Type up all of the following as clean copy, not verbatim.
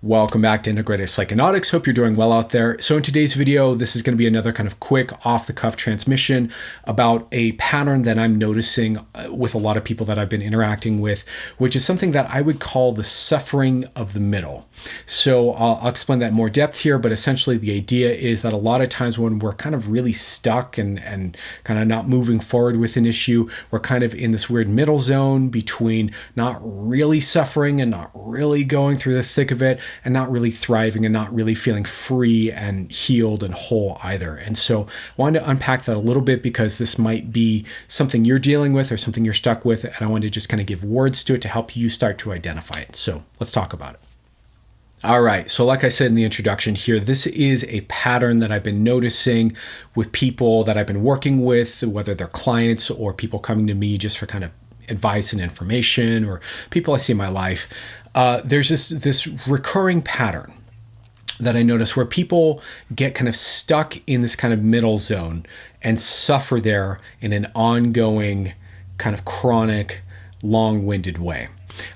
Welcome back to Integrative Psychonautics. Hope you're doing well out there. So in today's video, this is going to be another kind of quick off-the-cuff transmission about a pattern that I'm noticing with a lot of people that I've been interacting with, which is something that I would call the suffering of the middle. So I'll explain that in more depth here, but essentially the idea is that a lot of times when we're kind of really stuck and kind of not moving forward with an issue, we're kind of in this weird middle zone between not really suffering and not really going through the thick of it, and not really thriving and not really feeling free and healed and whole either. And so I wanted to unpack that a little bit because this might be something you're dealing with or something you're stuck with, and I wanted to just kind of give words to it to help you start to identify it. So let's talk about it. All right, so like I said in the introduction here, this is a pattern that I've been noticing with people that I've been working with, whether they're clients or people coming to me just for kind of advice and information, or people I see in my life. There's this recurring pattern that I notice where people get kind of stuck in this kind of middle zone and suffer there in an ongoing kind of chronic, long-winded way.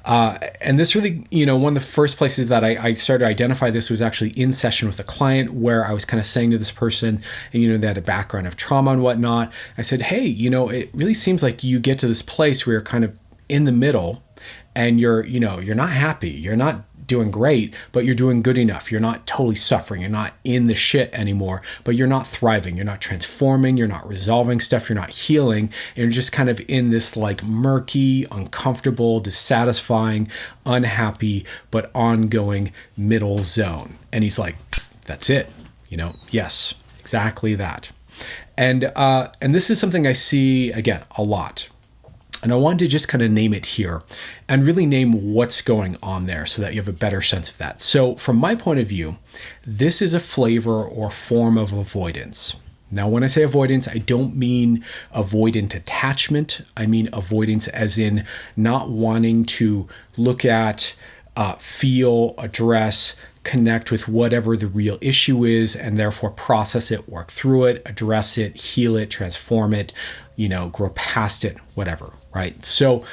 And this really, one of the first places that I started to identify this was actually in session with a client, where I was kind of saying to this person, and they had a background of trauma and whatnot. I said, hey, it really seems like you get to this place where you're kind of in the middle and you're not happy. You're not doing great, but you're doing good enough. You're not totally suffering. You're not in the shit anymore, but you're not thriving. You're not transforming. You're not resolving stuff. You're not healing. You're just kind of in this like murky, uncomfortable, dissatisfying, unhappy, but ongoing middle zone. And he's like, that's it. Yes, exactly that. And this is something I see, again, a lot. And I wanted to just kind of name it here and really name what's going on there so that you have a better sense of that. So from my point of view, this is a flavor or form of avoidance. Now, when I say avoidance, I don't mean avoidant attachment. I mean avoidance as in not wanting to look at, feel, address, connect with whatever the real issue is, and therefore process it, work through it, address it, heal it, transform it, grow past it, whatever, right? So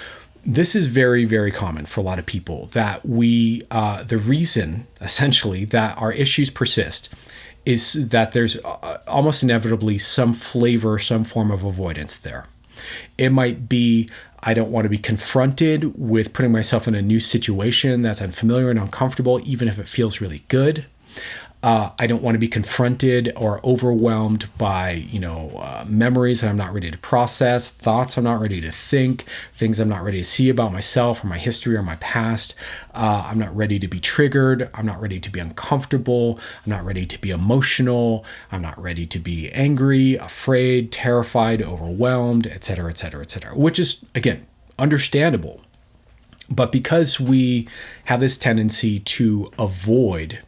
this is very, very common for a lot of people that the reason essentially that our issues persist is that there's almost inevitably some flavor, some form of avoidance there. It might be, I don't want to be confronted with putting myself in a new situation that's unfamiliar and uncomfortable, even if it feels really good. I don't want to be confronted or overwhelmed by, memories that I'm not ready to process, thoughts I'm not ready to think, things I'm not ready to see about myself or my history or my past. I'm not ready to be triggered. I'm not ready to be uncomfortable. I'm not ready to be emotional. I'm not ready to be angry, afraid, terrified, overwhelmed, et cetera, et cetera, et cetera, which is, again, understandable. But because we have this tendency to avoid,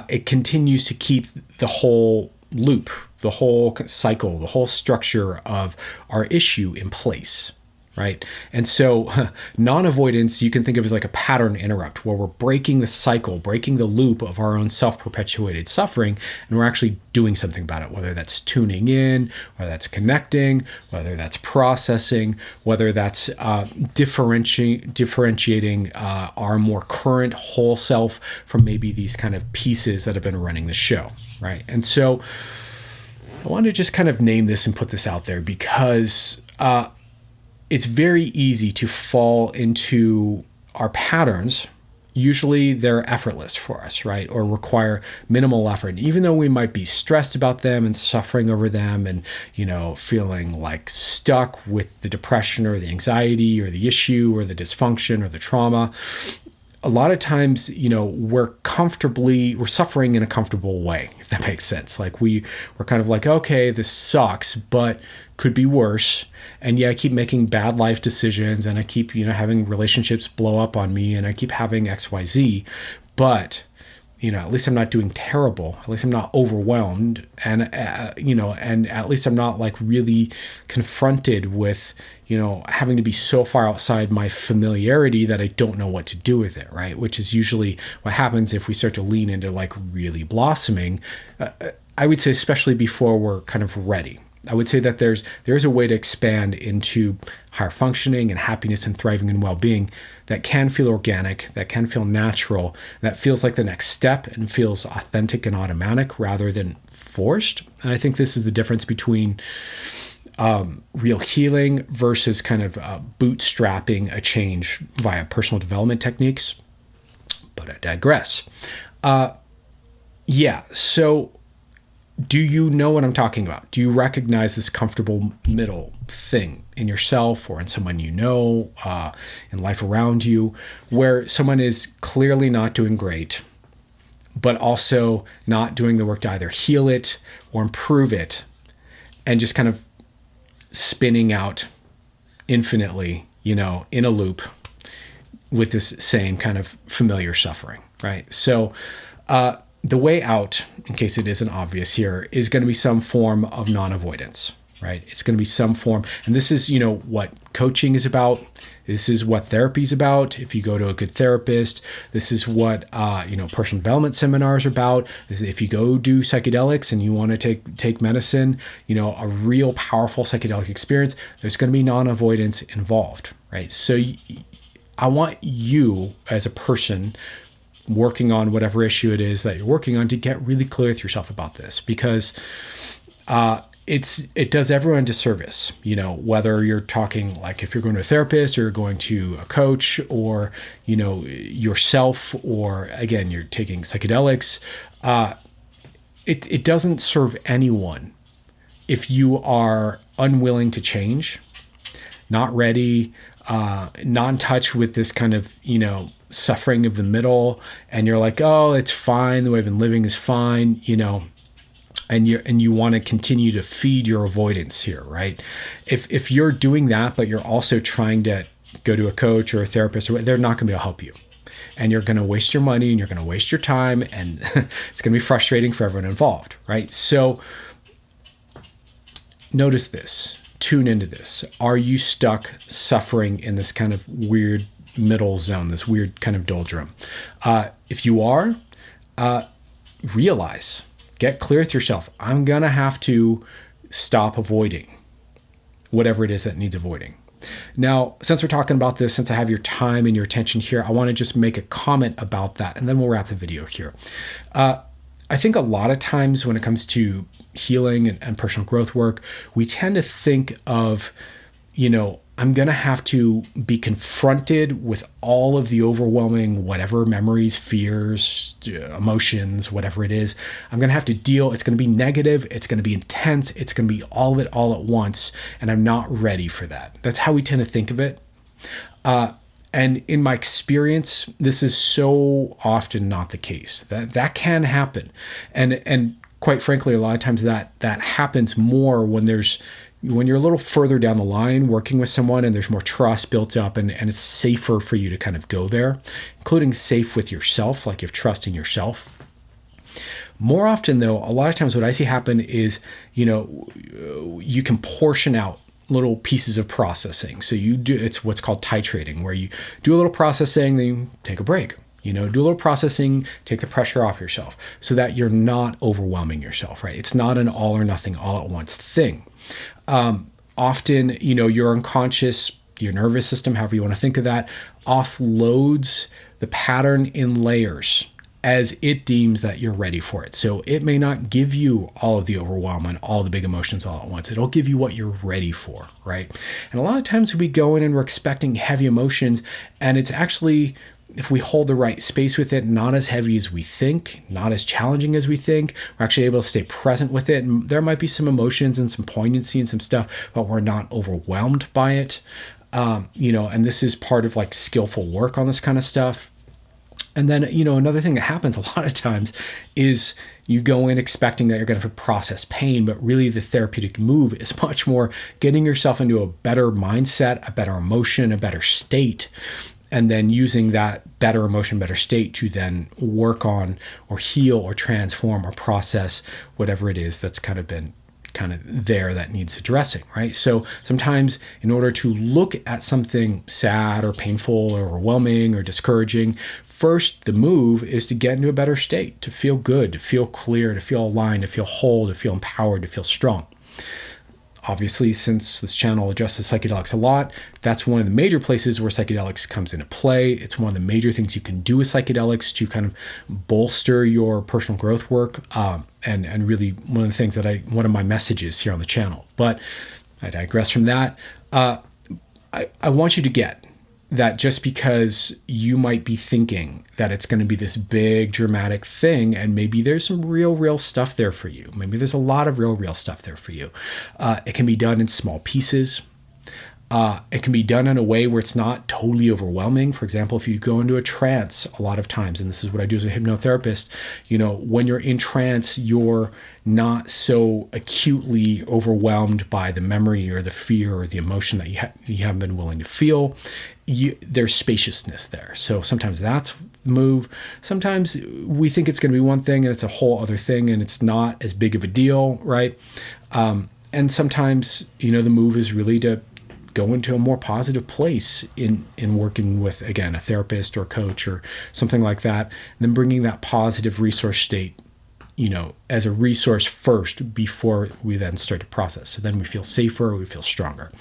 it continues to keep the whole loop, the whole cycle, the whole structure of our issue in place, right? And so non-avoidance, you can think of as like a pattern interrupt, where we're breaking the cycle, breaking the loop of our own self-perpetuated suffering, and we're actually doing something about it, whether that's tuning in, whether that's connecting, whether that's processing, whether that's differentiating our more current whole self from maybe these kind of pieces that have been running the show, right? And so I want to just kind of name this and put this out there because it's very easy to fall into our patterns. Usually they're effortless for us, right? Or require minimal effort, even though we might be stressed about them and suffering over them and, feeling like stuck with the depression or the anxiety or the issue or the dysfunction or the trauma. A lot of times, we're suffering in a comfortable way, if that makes sense. Like we're kind of like, okay, this sucks, but could be worse. And yeah, I keep making bad life decisions and I keep, having relationships blow up on me and I keep having XYZ, but at least I'm not doing terrible. At least I'm not overwhelmed. And, and at least I'm not like really confronted with, having to be so far outside my familiarity that I don't know what to do with it, right? Which is usually what happens if we start to lean into like really blossoming. I would say, especially before we're kind of ready. I would say that there's a way to expand into higher functioning and happiness and thriving and well-being that can feel organic, that can feel natural, that feels like the next step and feels authentic and automatic rather than forced. And I think this is the difference between real healing versus kind of bootstrapping a change via personal development techniques. But I digress. So do you know what I'm talking about? Do you recognize this comfortable middle thing in yourself or in someone you know, in life around you, where someone is clearly not doing great, but also not doing the work to either heal it or improve it, and just kind of spinning out infinitely, in a loop with this same kind of familiar suffering, right? So the way out, in case it isn't obvious here, is going to be some form of non-avoidance, right? It's going to be some form. And this is, what coaching is about. This is what therapy is about. If you go to a good therapist, this is what, personal development seminars are about. If you go do psychedelics and you want to take medicine, a real powerful psychedelic experience, there's going to be non-avoidance involved, right? So I want you as a person working on whatever issue it is that you're working on to get really clear with yourself about this, because it does everyone a disservice, whether you're talking like if you're going to a therapist or you're going to a coach or, yourself, or again, you're taking psychedelics. It doesn't serve anyone if you are unwilling to change, not ready, not in touch with this kind of, suffering of the middle, and you're like, oh, it's fine, the way I've been living is fine, and you want to continue to feed your avoidance here, right? If you're doing that, but you're also trying to go to a coach or a therapist, they're not going to be able to help you. And you're going to waste your money and you're going to waste your time, and it's going to be frustrating for everyone involved, right? So notice this, tune into this. Are you stuck suffering in this kind of weird middle zone, this weird kind of doldrum? If you are, realize, get clear with yourself. I'm going to have to stop avoiding whatever it is that needs avoiding. Now, since we're talking about this, since I have your time and your attention here, I want to just make a comment about that, and then we'll wrap the video here. I think a lot of times when it comes to healing and personal growth work, we tend to think of, I'm going to have to be confronted with all of the overwhelming whatever memories, fears, emotions, whatever it is. I'm going to have to deal. It's going to be negative. It's going to be intense. It's going to be all of it all at once. And I'm not ready for that. That's how we tend to think of it. And in my experience, this is so often not the case. That can happen. And quite frankly, a lot of times that happens more when you're a little further down the line working with someone and there's more trust built up, and it's safer for you to kind of go there, including safe with yourself, like you have trust in yourself. More often though, a lot of times what I see happen is, you can portion out little pieces of processing. So it's what's called titrating, where you do a little processing, then you take a break. Do a little processing, take the pressure off yourself so that you're not overwhelming yourself, right? It's not an all or nothing, all at once thing. Often, your unconscious, your nervous system, however you want to think of that, offloads the pattern in layers as it deems that you're ready for it. So it may not give you all of the overwhelm and all the big emotions all at once. It'll give you what you're ready for, right? And a lot of times we go in and we're expecting heavy emotions, and it's actually, if we hold the right space with it, not as heavy as we think, not as challenging as we think, we're actually able to stay present with it. And there might be some emotions and some poignancy and some stuff, but we're not overwhelmed by it. And this is part of like skillful work on this kind of stuff. And then, another thing that happens a lot of times is you go in expecting that you're going to process pain, but really the therapeutic move is much more getting yourself into a better mindset, a better emotion, a better state, and then using that better emotion, better state to then work on or heal or transform or process whatever it is that's kind of been there that needs addressing, right? So sometimes in order to look at something sad or painful or overwhelming or discouraging, first the move is to get into a better state, to feel good, to feel clear, to feel aligned, to feel whole, to feel empowered, to feel strong. Obviously, since this channel addresses psychedelics a lot, that's one of the major places where psychedelics comes into play. It's one of the major things you can do with psychedelics to kind of bolster your personal growth work, and really one of the things that one of my messages here on the channel. But I digress from that. I want you to get that just because you might be thinking that it's going to be this big dramatic thing, and maybe there's some real stuff there for you. Maybe there's a lot of real stuff there for you. It can be done in small pieces. It can be done in a way where it's not totally overwhelming. For example, if you go into a trance a lot of times, and this is what I do as a hypnotherapist, when you're in trance, you're not so acutely overwhelmed by the memory or the fear or the emotion that you haven't been willing to feel. There's spaciousness there. So sometimes that's the move. Sometimes we think it's going to be one thing and it's a whole other thing, and it's not as big of a deal, right? And sometimes, the move is really to go into a more positive place in working with, again, a therapist or a coach or something like that, and then bringing that positive resource state, as a resource first before we then start to process. So then we feel safer, we feel stronger.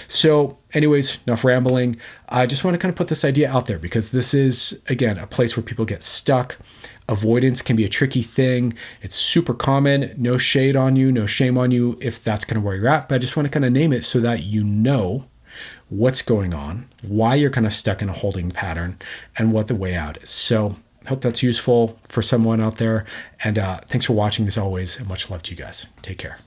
So anyways, enough rambling. I just want to kind of put this idea out there because this is, again, a place where people get stuck. Avoidance can be a tricky thing. It's super common. No shade on you, no shame on you if that's kind of where you're at. But I just want to kind of name it so that you know what's going on, why you're kind of stuck in a holding pattern, and what the way out is. So I hope that's useful for someone out there. And thanks for watching as always, and much love to you guys. Take care.